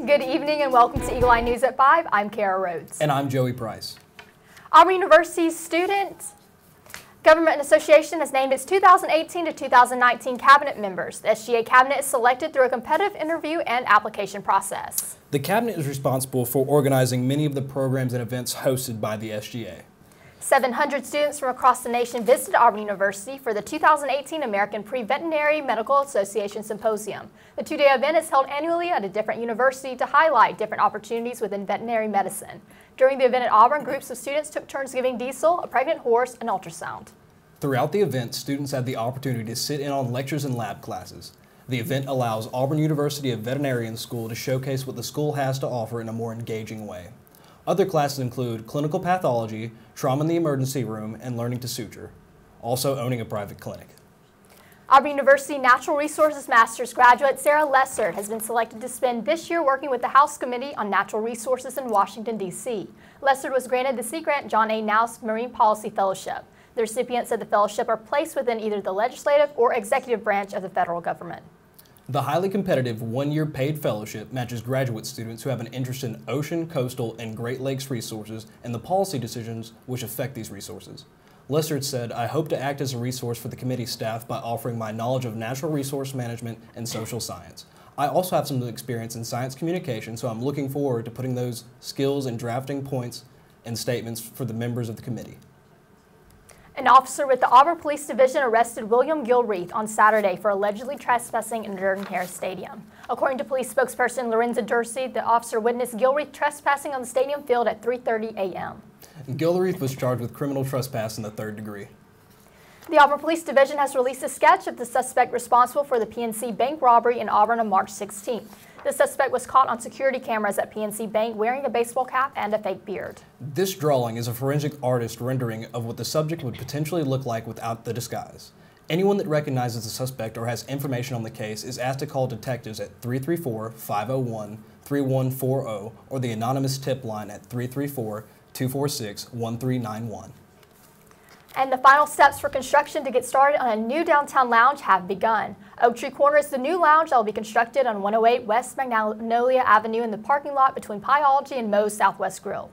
Good evening and welcome to Eagle Eye News at 5. I'm Kara Rhodes. And I'm Joey Price. Auburn University's Student Government Association has named its 2018 to 2019 cabinet members. The SGA cabinet is selected through a competitive interview and application process. The cabinet is responsible for organizing many of the programs and events hosted by the SGA. 700 students from across the nation visited Auburn University for the 2018 American Pre-Veterinary Medical Association Symposium. The two-day event is held annually at a different university to highlight different opportunities within veterinary medicine. During the event at Auburn, groups of students took turns giving Diesel, a pregnant horse, an ultrasound. Throughout the event, students had the opportunity to sit in on lectures and lab classes. The event allows Auburn University a veterinarian school to showcase what the school has to offer in a more engaging way. Other classes include clinical pathology, trauma in the emergency room, and learning to suture, also owning a private clinic. Auburn University Natural Resources Master's graduate Sarah Lessard has been selected to spend this year working with the House Committee on Natural Resources in Washington, D.C. Lessard was granted the Sea Grant John A. Naus Marine Policy Fellowship. The recipients of the fellowship are placed within either the legislative or executive branch of the federal government. The highly competitive one-year paid fellowship matches graduate students who have an interest in ocean, coastal, and Great Lakes resources and the policy decisions which affect these resources. Lessard said, "I hope to act as a resource for the committee staff by offering my knowledge of natural resource management and social science. I also have some experience in science communication, so I'm looking forward to putting those skills in drafting points and statements for the members of the committee." An officer with the Auburn Police Division arrested William Gilreath on Saturday for allegedly trespassing in Durden-Harris Stadium. According to police spokesperson Lorenza Dursey, the officer witnessed Gilreath trespassing on the stadium field at 3:30 a.m. Gilreath was charged with criminal trespass in the third degree. The Auburn Police Division has released a sketch of the suspect responsible for the PNC Bank robbery in Auburn on March 16th. The suspect was caught on security cameras at PNC Bank wearing a baseball cap and a fake beard. This drawing is a forensic artist rendering of what the subject would potentially look like without the disguise. Anyone that recognizes the suspect or has information on the case is asked to call detectives at 334-501-3140 or the anonymous tip line at 334-246-1391. And the final steps for construction to get started on a new downtown lounge have begun. Oak Tree Corner is the new lounge that will be constructed on 108 West Magnolia Avenue in the parking lot between Pieology and Moe's Southwest Grill.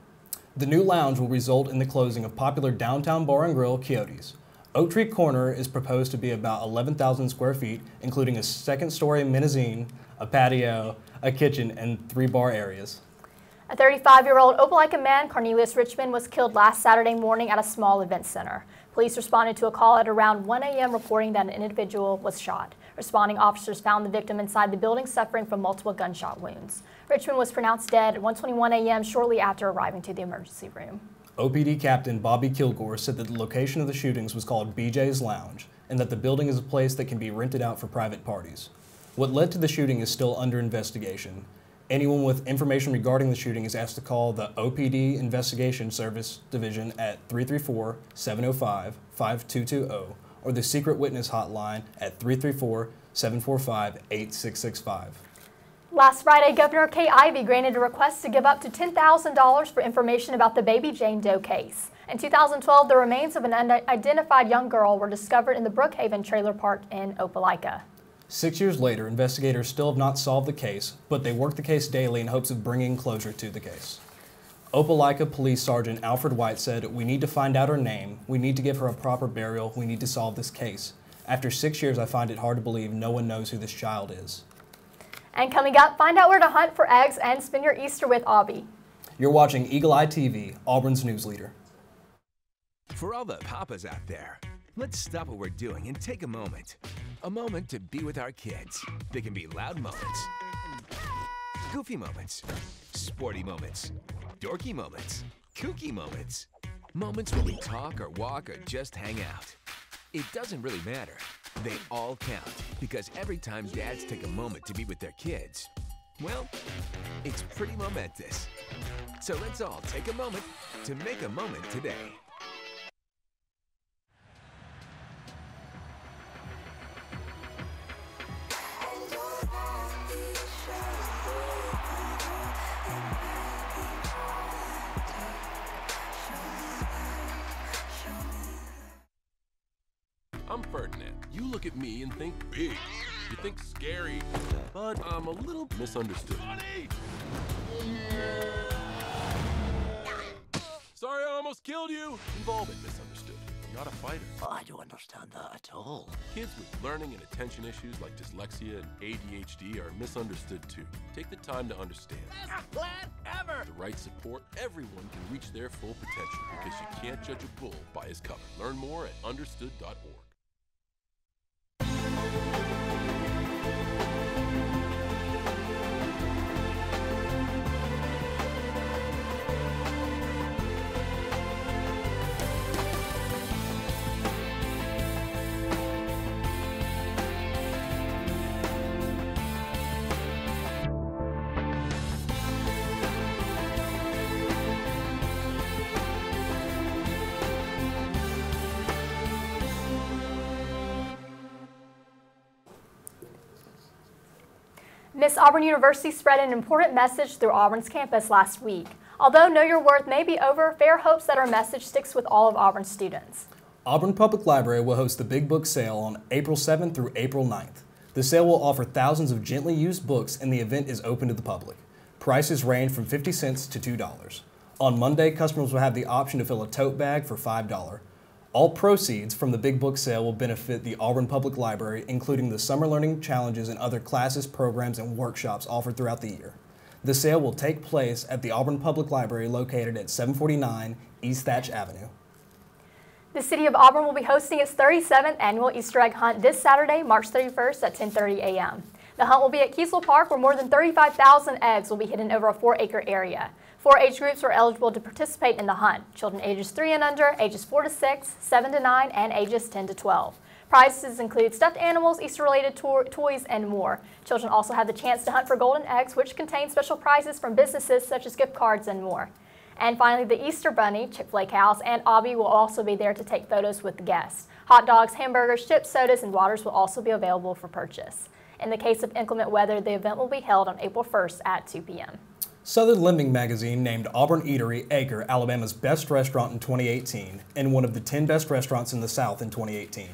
The new lounge will result in the closing of popular downtown bar and grill Coyotes. Oak Tree Corner is proposed to be about 11,000 square feet, including a second-story mezzanine, a patio, a kitchen, and 3 bar areas. A 35-year-old Opelika man, Cornelius Richmond, was killed last Saturday morning at a small event center. Police responded to a call at around 1 a.m. reporting that an individual was shot. Responding officers found the victim inside the building suffering from multiple gunshot wounds. Richmond was pronounced dead at 1:21 a.m. shortly after arriving to the emergency room. OPD Captain Bobby Kilgore said that the location of the shootings was called BJ's Lounge and that the building is a place that can be rented out for private parties. What led to the shooting is still under investigation. Anyone with information regarding the shooting is asked to call the OPD Investigation Service Division at 334-705-5220 or the Secret Witness Hotline at 334-745-8665. Last Friday, Governor Kay Ivey granted a request to give up to $10,000 for information about the Baby Jane Doe case. In 2012, the remains of an unidentified young girl were discovered in the Brookhaven Trailer Park in Opelika. 6 years later, investigators still have not solved the case, but they work the case daily in hopes of bringing closure to the case. Opelika Police Sergeant Alfred White said, "We need to find out her name, we need to give her a proper burial, we need to solve this case. After 6 years, I find it hard to believe no one knows who this child is." And coming up, find out where to hunt for eggs and spend your Easter with Aubie. You're watching Eagle Eye TV, Auburn's news leader. For all the papas out there, let's stop what we're doing and take a moment. A moment to be with our kids. They can be loud moments, goofy moments, sporty moments, dorky moments, kooky moments. Moments where we talk or walk or just hang out. It doesn't really matter. They all count because every time dads take a moment to be with their kids, well, it's pretty momentous. So let's all take a moment to make a moment today. Comfort Ferdinand. You look at me and think big. You think scary, but I'm a little misunderstood. Sorry, I almost killed you. You've all been misunderstood. You're not a fighter. I don't understand that at all. Kids with learning and attention issues like dyslexia and ADHD are misunderstood too. Take the time to understand. Best plan ever! With the right support, everyone can reach their full potential because you can't judge a bull by his cover. Learn more at understood.org. Miss Auburn University spread an important message through Auburn's campus last week. Although Know Your Worth may be over, Fair hopes that our message sticks with all of Auburn's students. Auburn Public Library will host the Big Book Sale on April 7th through April 9th. The sale will offer thousands of gently used books, and the event is open to the public. Prices range from 50 cents to $2. On Monday, customers will have the option to fill a tote bag for $5. All proceeds from the Big Book Sale will benefit the Auburn Public Library, including the summer learning challenges and other classes, programs, and workshops offered throughout the year. The sale will take place at the Auburn Public Library located at 749 East Thatch Avenue. The City of Auburn will be hosting its 37th annual Easter egg hunt this Saturday, March 31st at 10:30 a.m. The hunt will be at Kiesel Park, where more than 35,000 eggs will be hidden over a 4-acre area. 4 age groups are eligible to participate in the hunt: children ages 3 and under, ages 4 to 6, 7 to 9, and ages 10 to 12. Prizes include stuffed animals, Easter-related toys, and more. Children also have the chance to hunt for golden eggs, which contain special prizes from businesses such as gift cards and more. And finally, the Easter Bunny, Chick-fil-A cows, and Aubie will also be there to take photos with the guests. Hot dogs, hamburgers, chips, sodas, and waters will also be available for purchase. In the case of inclement weather, the event will be held on April 1st at 2 p.m. Southern Lending Magazine named Auburn Eatery Acre Alabama's best restaurant in 2018 and one of the 10 best restaurants in the South in 2018.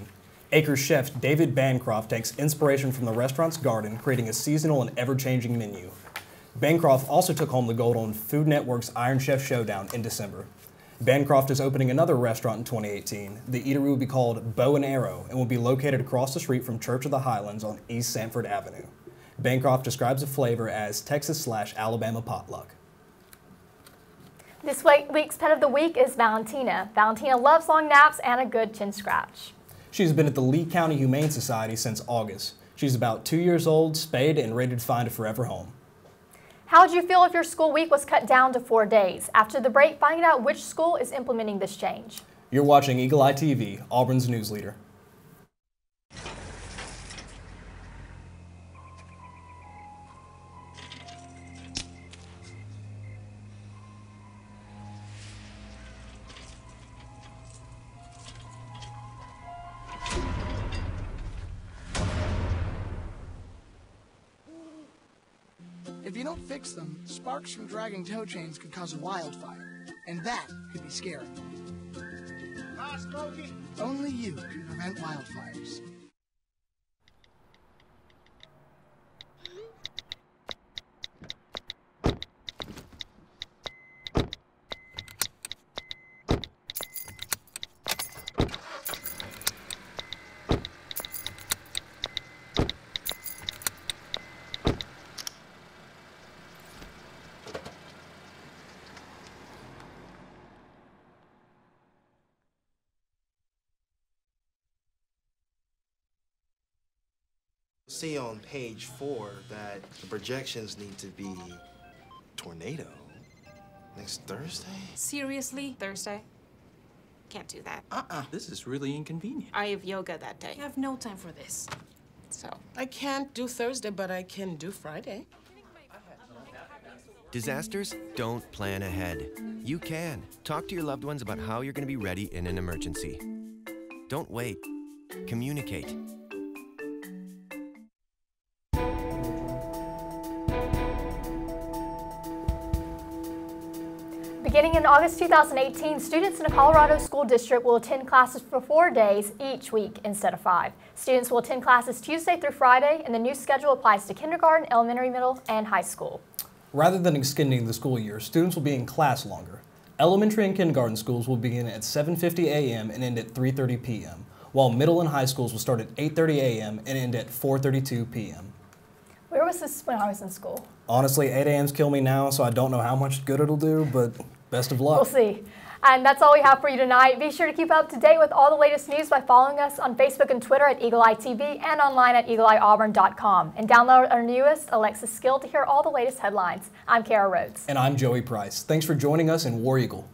Acre's chef David Bancroft takes inspiration from the restaurant's garden, creating a seasonal and ever-changing menu. Bancroft also took home the gold on Food Network's Iron Chef Showdown in December. Bancroft is opening another restaurant in 2018. The eatery will be called Bow and Arrow and will be located across the street from Church of the Highlands on East Sanford Avenue. Bancroft describes the flavor as Texas/Alabama potluck. This week's Pet of the Week is Valentina. Valentina loves long naps and a good chin scratch. She's been at the Lee County Humane Society since August. She's about 2 years old, spayed, and ready to find a forever home. How would you feel if your school week was cut down to 4 days? After the break, find out which school is implementing this change. You're watching Eagle Eye TV, Auburn's news leader. If you don't fix them, sparks from dragging tow chains could cause a wildfire, and that could be scary. Hi, Smokey. Only you can prevent wildfires. See on page 4 that the projections need to be tornado next Thursday. Seriously? Thursday? Can't do that. This is really inconvenient. I have yoga that day. I have no time for this. So. I can't do Thursday, but I can do Friday. Disasters don't plan ahead. You can. Talk to your loved ones about how you're going to be ready in an emergency. Don't wait. Communicate. Beginning in August 2018, students in a Colorado school district will attend classes for 4 days each week instead of 5. Students will attend classes Tuesday through Friday, and the new schedule applies to kindergarten, elementary, middle, and high school. Rather than extending the school year, students will be in class longer. Elementary and kindergarten schools will begin at 7:50 a.m. and end at 3:30 p.m., while middle and high schools will start at 8:30 a.m. and end at 4:32 p.m. Where was this when I was in school? Honestly, 8 a.m.'s kill me now, so I don't know how much good it'll do, but best of luck. We'll see. And that's all we have for you tonight. Be sure to keep up to date with all the latest news by following us on Facebook and Twitter at Eagle Eye TV and online at eagleeyeauburn.com. And download our newest Alexa skill to hear all the latest headlines. I'm Kara Rhodes. And I'm Joey Price. Thanks for joining us in War Eagle.